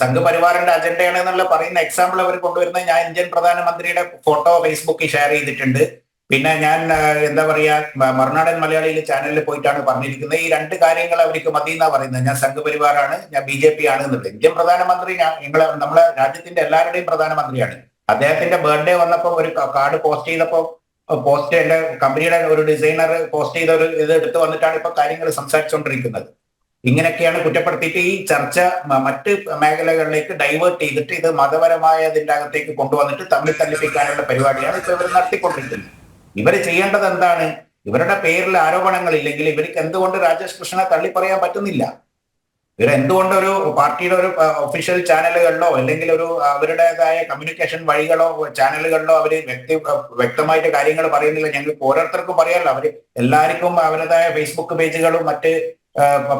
സംഘപരിവാറിന്റെ അജണ്ടയാണ് എന്നുള്ള പറയുന്ന എക്സാമ്പിൾ അവർ കൊണ്ടുവരുന്നത് ഞാൻ ഇന്ത്യൻ പ്രധാനമന്ത്രിയുടെ ഫോട്ടോ ഫേസ്ബുക്കിൽ ഷെയർ ചെയ്തിട്ടുണ്ട്. പിന്നെ ഞാൻ എന്താ പറയാ മറുനാടൻ മലയാളിയിലെ ചാനലിൽ പോയിട്ടാണ് പറഞ്ഞിരിക്കുന്നത്. ഈ രണ്ട് കാര്യങ്ങൾ അവർക്ക് മതി എന്നാ പറയുന്നത്. ഞാൻ സംഘപരിവാറാണ്, ഞാൻ BJP ആണ് എന്നുള്ളത്. ഇന്ത്യൻ പ്രധാനമന്ത്രി നമ്മളെ രാജ്യത്തിന്റെ എല്ലാവരുടെയും പ്രധാനമന്ത്രിയാണ്. അദ്ദേഹത്തിന്റെ ബർത്ത്ഡേ വന്നപ്പോൾ ഒരു കാർഡ് പോസ്റ്റ് ചെയ്തപ്പോൾ എന്റെ കമ്പനിയുടെ ഒരു ഡിസൈനർ പോസ്റ്റ് ചെയ്ത ഒരു ഇത് എടുത്തു വന്നിട്ടാണ് ഇപ്പൊ കാര്യങ്ങൾ സംസാരിച്ചുകൊണ്ടിരിക്കുന്നത്. ഇങ്ങനെയൊക്കെയാണ് കുറ്റപ്പെടുത്തിയിട്ട് ഈ ചർച്ച മറ്റ് മേഖലകളിലേക്ക് ഡൈവേർട്ട് ചെയ്തിട്ട് ഇത് മതപരമായ ഇതിന്റെ അകത്തേക്ക് കൊണ്ടുവന്നിട്ട് തമ്മിൽ തല്ലിപ്പിക്കാനുള്ള പരിപാടിയാണ് ഇപ്പൊ ഇവർ നടത്തിക്കൊണ്ടിരിക്കുന്നത്. ഇവർ ചെയ്യേണ്ടത് എന്താണ്? ഇവരുടെ പേരിൽ ആരോപണങ്ങൾ ഇല്ലെങ്കിൽ ഇവർക്ക് എന്തുകൊണ്ട് രാജേഷ് കൃഷ്ണനെ തള്ളി പറയാൻ പറ്റുന്നില്ല? ഇവർ എന്തുകൊണ്ട് ഒരു പാർട്ടിയുടെ ഒരു ഒഫീഷ്യൽ ചാനലുകളിലോ അല്ലെങ്കിൽ ഒരു അവരുടേതായ കമ്മ്യൂണിക്കേഷൻ വഴികളോ ചാനലുകളിലോ അവര് വ്യക്തമായിട്ട് കാര്യങ്ങൾ പറയുന്നില്ല? ഞങ്ങൾക്ക് ഓരോരുത്തർക്കും പറയാമല്ലോ. അവര് എല്ലാവർക്കും അവരുടേതായ ഫേസ്ബുക്ക് പേജുകളും മറ്റ്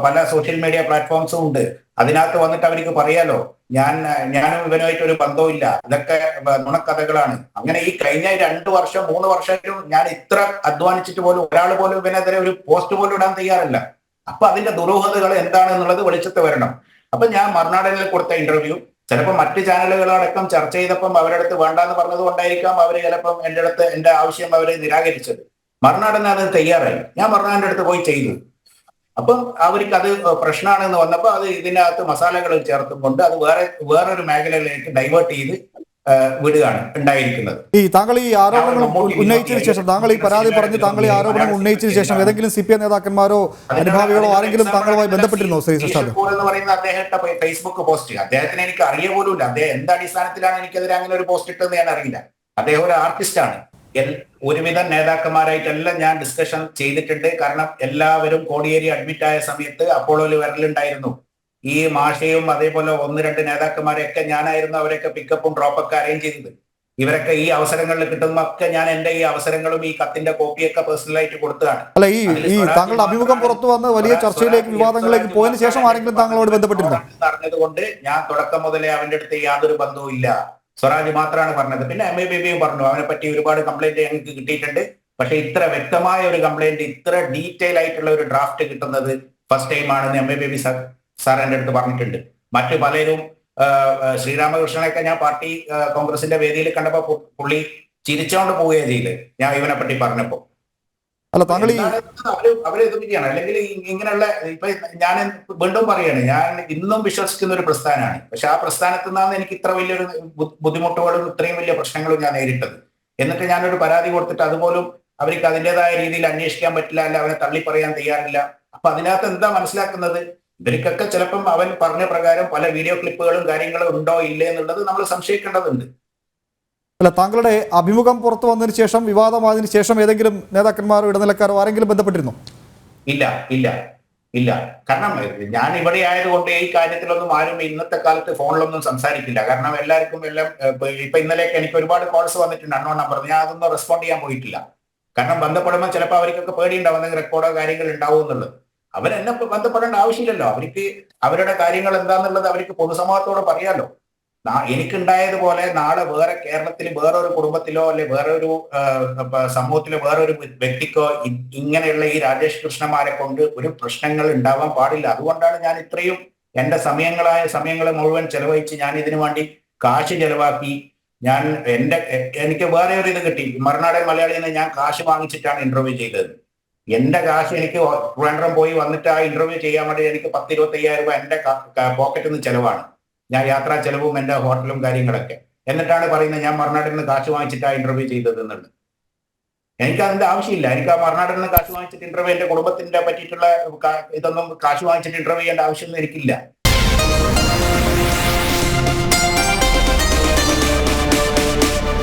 പല സോഷ്യൽ മീഡിയ പ്ലാറ്റ്ഫോംസും ഉണ്ട്. അതിനകത്ത് വന്നിട്ട് അവർക്ക് പറയാലോ ഞാനും ഇവനുമായിട്ട് ഒരു ബന്ധവും ഇല്ല, ഇതൊക്കെ നുണക്കഥകളാണ്. അങ്ങനെ ഈ കഴിഞ്ഞ 2 വർഷം 3 വർഷമായിട്ടും ഞാൻ ഇത്ര അധ്വാനിച്ചിട്ട് പോലും ഒരാൾ പോലും ഇവനെതിരെ ഒരു പോസ്റ്റ് പോലും ഇടാൻ തയ്യാറല്ല. അപ്പൊ അതിന്റെ ദുരൂഹതകൾ എന്താണെന്നുള്ളത് വെളിച്ചത്ത് വരണം. അപ്പൊ ഞാൻ മറുനാടനിൽ കൊടുത്ത ഇന്റർവ്യൂ ചിലപ്പോൾ മറ്റ് ചാനലുകളടക്കം ചർച്ച ചെയ്തപ്പം അവരുടെ അടുത്ത് വേണ്ടാന്ന് പറഞ്ഞത് കൊണ്ടായിരിക്കാം അവര് ചിലപ്പം എന്റെ ആവശ്യം അവര് നിരാകരിച്ചത്. മറുനാടൻ അത് തയ്യാറായി. ഞാൻ മറുനാടിന്റെ അടുത്ത് പോയി ചെയ്തു. അപ്പം അവർക്ക് അത് പ്രശ്നമാണെന്ന് വന്നപ്പോൾ അത് ഇതിനകത്ത് മസാലകൾ ചേർത്തും കൊണ്ട് അത് വേറൊരു മേഖലയിലേക്ക് ഡൈവേർട്ട് ചെയ്ത് വിടുകയാണ് ഉണ്ടായിരിക്കുന്നത്. താങ്കൾ ഈ ആരോപണങ്ങൾ ഉന്നയിച്ചതിന് ശേഷം, താങ്കൾ ഈ പരാതി പറഞ്ഞ് താങ്കൾ ഈ ആരോപണങ്ങൾ ഉന്നയിച്ചതിന് ശേഷം ഏതെങ്കിലും CPM നേതാക്കന്മാരോ അനുഭാവികളോ ആരെങ്കിലും താങ്കളുമായി ബന്ധപ്പെട്ടിരുന്നോ? ശ്രീ ശശാങ്ക് എന്ന് പറയുന്ന അദ്ദേഹത്തെ ഫേസ്ബുക്ക് പോസ്റ്റ് അദ്ദേഹത്തിന് എനിക്ക് അറിയ പോലുമില്ല. അദ്ദേഹം എന്ത് അടിസ്ഥാനത്തിലാണ് എനിക്കെതിരെ അങ്ങനെ ഒരു പോസ്റ്റ് ഇട്ടെന്ന് ഞാൻ അറിയില്ല. അദ്ദേഹം ഒരു ആർട്ടിസ്റ്റാണ്. ഒരുവിധ നേതാക്കന്മാരായിട്ടെല്ലാം ഞാൻ ഡിസ്കഷൻ ചെയ്തിട്ടുണ്ട്. കാരണം എല്ലാവരും കോടിയേരി അഡ്മിറ്റ് ആയ സമയത്ത് അപ്പോളോയിൽ വരലുണ്ടായിരുന്നു. ഈ മാഷയും അതേപോലെ 1-2 നേതാക്കന്മാരെയൊക്കെ ഞാനായിരുന്നു അവരൊക്കെ പിക്കപ്പും ഡ്രോപ്പൊക്കെ അറേഞ്ച് ചെയ്തത്. ഇവരൊക്കെ ഈ അവസരങ്ങളിൽ കിട്ടുന്നൊക്കെ ഞാൻ എന്റെ ഈ അവസരങ്ങളും ഈ കത്തിന്റെ കോപ്പിയൊക്കെ പേഴ്സണലായിട്ട് കൊടുത്തതാണ്. അല്ല, ഈ താങ്കളുടെ അഭിമുഖം പുറത്തു വന്ന് വലിയ ചർച്ചയിലേക്ക് വിവാദങ്ങളിലേക്ക് പോയതിനു ശേഷം ആരെങ്കിലും താങ്കളോട് ബന്ധപ്പെട്ടിരുന്നു? അറിഞ്ഞതുകൊണ്ട് ഞാൻ തുടക്കം മുതലേ അവന്റെ അടുത്ത് യാതൊരു ബന്ധവും ഇല്ല. സ്വരാജ് മാത്രമാണ് പറഞ്ഞത്. പിന്നെ MA ബേബിയും പറഞ്ഞു അവനെ പറ്റി ഒരുപാട് കംപ്ലൈന്റ് ഞങ്ങൾക്ക് കിട്ടിയിട്ടുണ്ട്. പക്ഷെ ഇത്ര വ്യക്തമായ ഒരു കംപ്ലൈന്റ്, ഇത്ര ഡീറ്റെയിൽ ആയിട്ടുള്ള ഒരു ഡ്രാഫ്റ്റ് കിട്ടുന്നത് ഫസ്റ്റ് ടൈം ആണെന്ന് MA ബേബി സാർ എന്റെ അടുത്ത് പറഞ്ഞിട്ടുണ്ട്. മറ്റു പലരും ശ്രീരാമകൃഷ്ണനൊക്കെ ഞാൻ പാർട്ടി കോൺഗ്രസിന്റെ വേദിയിൽ കണ്ടപ്പോ പുള്ളി ചിരിച്ചോണ്ട് പോവുകയാണ് ചെയ്ത് ഞാൻ ഇവനെ പറ്റി പറഞ്ഞപ്പോ. അല്ല, താങ്കൾ അവരെ എതിർക്കുകയാണ്. അല്ലെങ്കിൽ ഇങ്ങനെയുള്ള ഇപ്പൊ ഞാൻ വീണ്ടും പറയാണ്, ഞാൻ ഇന്നും വിശ്വസിക്കുന്ന ഒരു പ്രസ്ഥാനമാണ്. പക്ഷെ ആ പ്രസ്ഥാനത്തിൽ നിന്നാണ് എനിക്ക് ഇത്ര വലിയൊരു ബുദ്ധിമുട്ടുകളും ഇത്രയും വലിയ പ്രശ്നങ്ങളും ഞാൻ നേരിട്ടത്. എന്നിട്ട് ഞാനൊരു പരാതി കൊടുത്തിട്ട് അതുപോലും അവർക്ക് അതിൻ്റെതായ രീതിയിൽ അന്വേഷിക്കാൻ പറ്റില്ല, അല്ല അവനെ തള്ളി പറയാൻ തയ്യാറില്ല. അപ്പൊ അതിനകത്ത് എന്താ മനസ്സിലാക്കുന്നത്? ഇവർക്കൊക്കെ ചിലപ്പം അവൻ പറഞ്ഞ പ്രകാരം പല വീഡിയോ ക്ലിപ്പുകളും കാര്യങ്ങളും ഉണ്ടോ ഇല്ലേ എന്നുള്ളത് നമ്മൾ സംശയിക്കേണ്ടതുണ്ട്. അല്ല, താങ്കളുടെ അഭിമുഖം പുറത്തു വന്നതിന് ശേഷം, വിവാദമായതിനു ശേഷം ഏതെങ്കിലും നേതാക്കന്മാരോ ഇടനിലക്കാരോ ആരെങ്കിലും ബന്ധപ്പെട്ടിരുന്നോ? ഇല്ല. കാരണം ഞാൻ ഇവിടെ ആയതുകൊണ്ട് ഈ കാര്യത്തിലൊന്നും ആരും ഇന്നത്തെ കാലത്ത് ഫോണിലൊന്നും സംസാരിക്കില്ല. കാരണം എല്ലാവർക്കും എല്ലാം ഇപ്പൊ ഇന്നലെയൊക്കെ എനിക്ക് ഒരുപാട് കോൾസ് വന്നിട്ടുണ്ട് അൺനോൺ നമ്പർ. ഞാൻ അതൊന്നും റെസ്പോണ്ട് ചെയ്യാൻ പോയിട്ടില്ല. കാരണം ബന്ധപ്പെടുമ്പോൾ ചിലപ്പോൾ അവർക്കൊക്കെ പേടിയുണ്ടാവും എന്തെങ്കിലും റെക്കോർഡോ കാര്യങ്ങൾ ഉണ്ടാവും എന്നുള്ളത്. അവരെന്നെ ബന്ധപ്പെടേണ്ട ആവശ്യമില്ലല്ലോ. അവർക്ക് അവരുടെ കാര്യങ്ങൾ എന്താന്നുള്ളത് അവർക്ക് പൊതുസമൂഹത്തോട് പറയാലോ. എനിക്കുണ്ടായതുപോലെ നാളെ വേറെ കേരളത്തിൽ വേറൊരു കുടുംബത്തിലോ അല്ലെ വേറൊരു സമൂഹത്തിലോ വേറൊരു വ്യക്തിക്കോ ഇങ്ങനെയുള്ള ഈ രാജേഷ് കൃഷ്ണന്മാരെ കൊണ്ട് ഒരു പ്രശ്നങ്ങൾ ഉണ്ടാവാൻ പാടില്ല. അതുകൊണ്ടാണ് ഞാൻ ഇത്രയും എന്റെ സമയങ്ങൾ മുഴുവൻ ചെലവഴിച്ച് ഞാൻ ഇതിനു വേണ്ടി കാശ് ചെലവാക്കി. എനിക്ക് വേറെ ഒരു ഇത് കിട്ടി. മറുനാടൻ മലയാളിയിൽ നിന്ന് ഞാൻ കാശ് വാങ്ങിച്ചിട്ടാണ് ഇന്റർവ്യൂ ചെയ്തത്. എന്റെ കാശ് എനിക്ക് ട്രിവാൻഡ്രം പോയി വന്നിട്ട് ആ ഇന്റർവ്യൂ ചെയ്യാൻ വേണ്ടി എനിക്ക് 10-25,000 രൂപ എന്റെ പോക്കറ്റിൽ നിന്ന് ചെലവാണ്. ഞാൻ യാത്രാ ചെലവും എന്റെ ഹോട്ടലും കാര്യങ്ങളൊക്കെ. എന്നിട്ടാണ് പറയുന്നത് ഞാൻ മറുനാട്ടിൽ നിന്ന് കാശ് വാങ്ങിച്ചിട്ടാ ഇന്റർവ്യൂ ചെയ്തത് എന്നുള്ളത്. എനിക്ക് അതിന്റെ ആവശ്യമില്ല. എനിക്ക് ആ മറുനാട്ടിൽ നിന്ന് കാശ് വാങ്ങിച്ചിട്ട് ഇന്റർവ്യൂ എന്റെ കുടുംബത്തിന്റെ പറ്റിയിട്ടുള്ള ഇതൊന്നും കാശ് വാങ്ങിച്ചിട്ട് ഇന്റർവ്യൂ ചെയ്യേണ്ട ആവശ്യമൊന്നും എനിക്കില്ല.